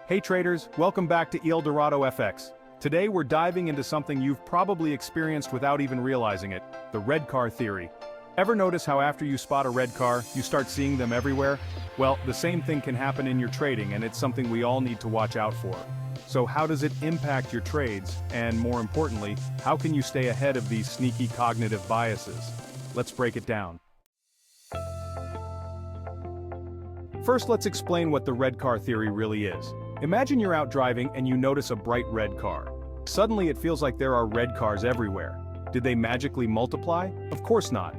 Hey traders, welcome back to El Dorado FX. Today we're diving into something you've probably experienced without even realizing it, the red car theory. Ever notice how after you spot a red car, you start seeing them everywhere? Well, the same thing can happen in your trading, and it's something we all need to watch out for. So how does it impact your trades? And more importantly, how can you stay ahead of these sneaky cognitive biases? Let's break it down. First, let's explain what the red car theory really is. Imagine you're out driving and you notice a bright red car. Suddenly it feels like there are red cars everywhere. Did they magically multiply? Of course not.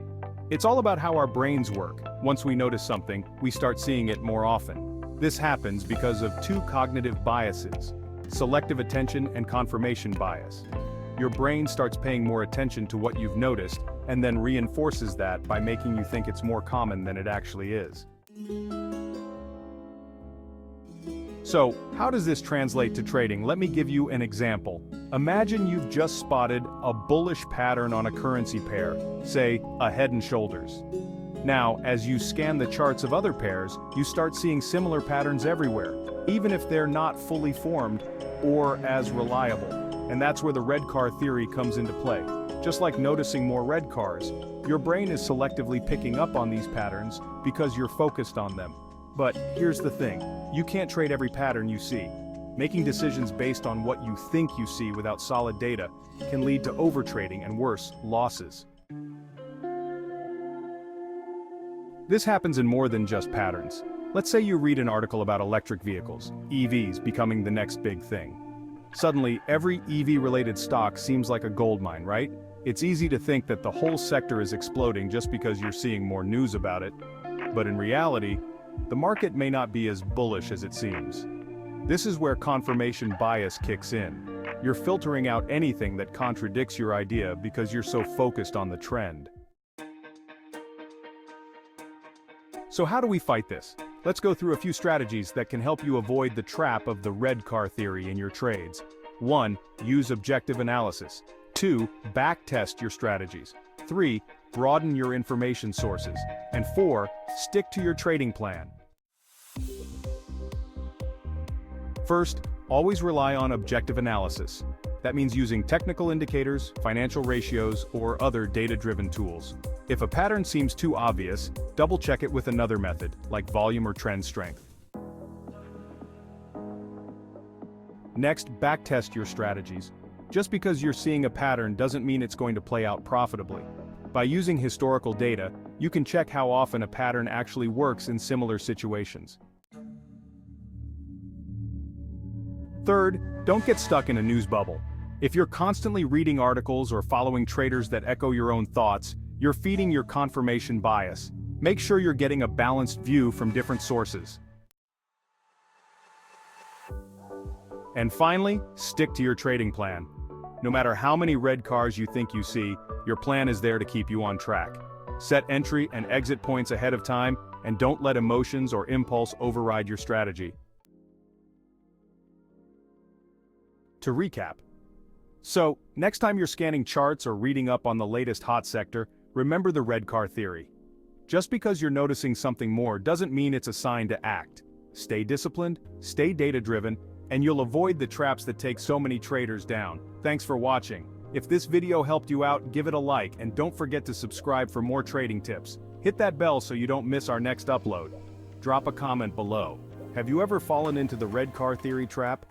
It's all about how our brains work. Once we notice something, we start seeing it more often. This happens because of two cognitive biases: selective attention and confirmation bias. Your brain starts paying more attention to what you've noticed and then reinforces that by making you think it's more common than it actually is. So, how does this translate to trading? Let me give you an example. Imagine you've just spotted a bullish pattern on a currency pair, say, a head and shoulders. Now, as you scan the charts of other pairs, you start seeing similar patterns everywhere, even if they're not fully formed or as reliable. And that's where the red car theory comes into play. Just like noticing more red cars, your brain is selectively picking up on these patterns because you're focused on them. But here's the thing, you can't trade every pattern you see. Making decisions based on what you think you see without solid data can lead to overtrading and worse, losses. This happens in more than just patterns. Let's say you read an article about electric vehicles, EVs becoming the next big thing. Suddenly, every EV-related stock seems like a goldmine, right? It's easy to think that the whole sector is exploding just because you're seeing more news about it. But in reality, the market may not be as bullish as it seems. This is where confirmation bias kicks in. You're filtering out anything that contradicts your idea because you're so focused on the trend. So how do we fight this? Let's go through a few strategies that can help you avoid the trap of the red car theory in your trades. 1. Use objective analysis. 2. Backtest your strategies. 3. Broaden your information sources. And 4. Stick to your trading plan. First, always rely on objective analysis. That means using technical indicators, financial ratios, or other data-driven tools. If a pattern seems too obvious, double-check it with another method, like volume or trend strength. Next, backtest your strategies. Just because you're seeing a pattern doesn't mean it's going to play out profitably. By using historical data, you can check how often a pattern actually works in similar situations. Third, don't get stuck in a news bubble. If you're constantly reading articles or following traders that echo your own thoughts, you're feeding your confirmation bias. Make sure you're getting a balanced view from different sources. And finally, stick to your trading plan. No matter how many red cars you think you see, your plan is there to keep you on track. Set entry and exit points ahead of time, and don't let emotions or impulse override your strategy. To recap. So, next time you're scanning charts or reading up on the latest hot sector, remember the red car theory. Just because you're noticing something more doesn't mean it's a sign to act. Stay disciplined, stay data-driven, and you'll avoid the traps that take so many traders down. Thanks for watching. If this video helped you out, give it a like, and don't forget to subscribe for more trading tips. Hit that bell so you don't miss our next upload. Drop a comment below. Have you ever fallen into the red car theory trap?